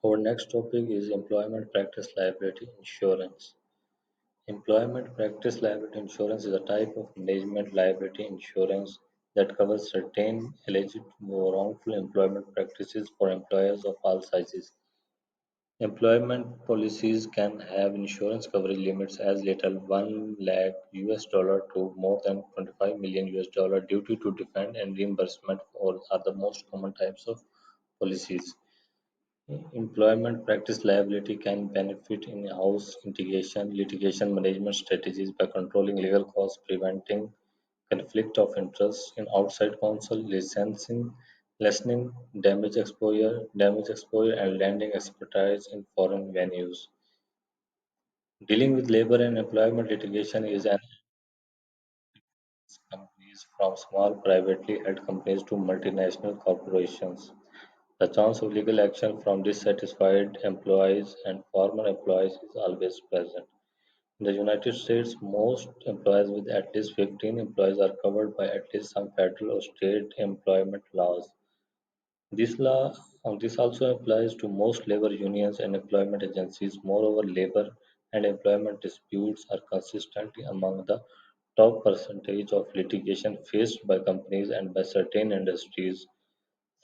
Our next topic is employment practice liability insurance. Employment practice liability insurance is a type of management liability insurance that covers certain alleged wrongful employment practices for employers of all sizes. Employment policies can have insurance coverage limits as little 1 lakh US dollar to more than 25 million US dollar. Duty to defend and reimbursement or are the most common types of policies. Employment practice liability can benefit in-house litigation management strategies by controlling legal costs, preventing conflict of interest in outside counsel, lessening damage exposure, and lending expertise in foreign venues. Dealing with labor and employment litigation is an companies from small privately held companies to multinational corporations. The chance of legal action from dissatisfied employees and former employees is always present. In the United States, most employees with at least 15 employees are covered by at least some federal or state employment laws. This also applies to most labor unions and employment agencies. Moreover, labor and employment disputes are consistently among the top percentage of litigation faced by companies and by certain industries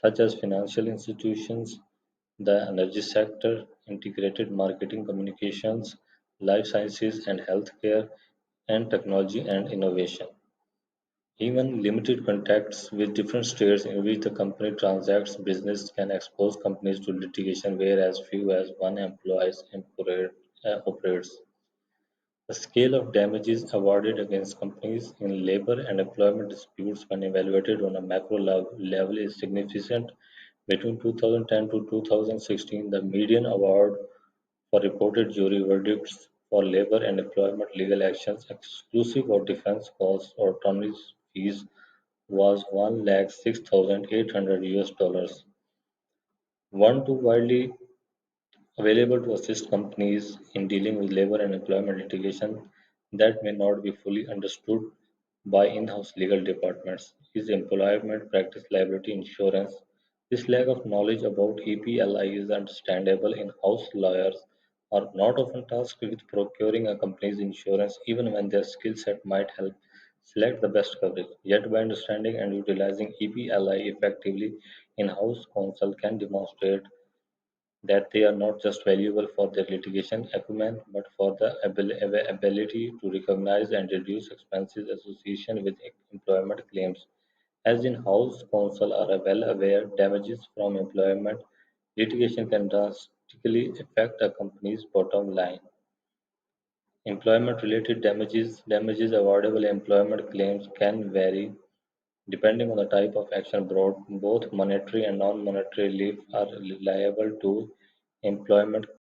such as financial institutions, the energy sector, integrated marketing communications, life sciences and healthcare, and technology and innovation. Even limited contacts with different states in which the company transacts business can expose companies to litigation where as few as one employee operates. The scale of damages awarded against companies in labor and employment disputes, when evaluated on a macro level, is significant. Between 2010 to 2016, the median award for reported jury verdicts for labor and employment legal actions, exclusive of defense costs or attorney's fees, was 1,06,800 US dollars. One too widely available to assist companies in dealing with labor and employment litigation that may not be fully understood by in-house legal departments is employment practice liability insurance. This lack of knowledge about EPLI is understandable. In-house lawyers are not often tasked with procuring a company's insurance even when their skill set might help select the best coverage. Yet by understanding and utilizing EPLI effectively, in-house counsel can demonstrate that they are not just valuable for their litigation acumen, but for the ability to recognize and reduce expenses associated with employment claims. As in-house counsel are well aware, damages from employment litigation can drastically affect a company's bottom line. Employment-related damages awardable employment claims can vary depending on the type of action brought. Both monetary and non-monetary relief are liable to employment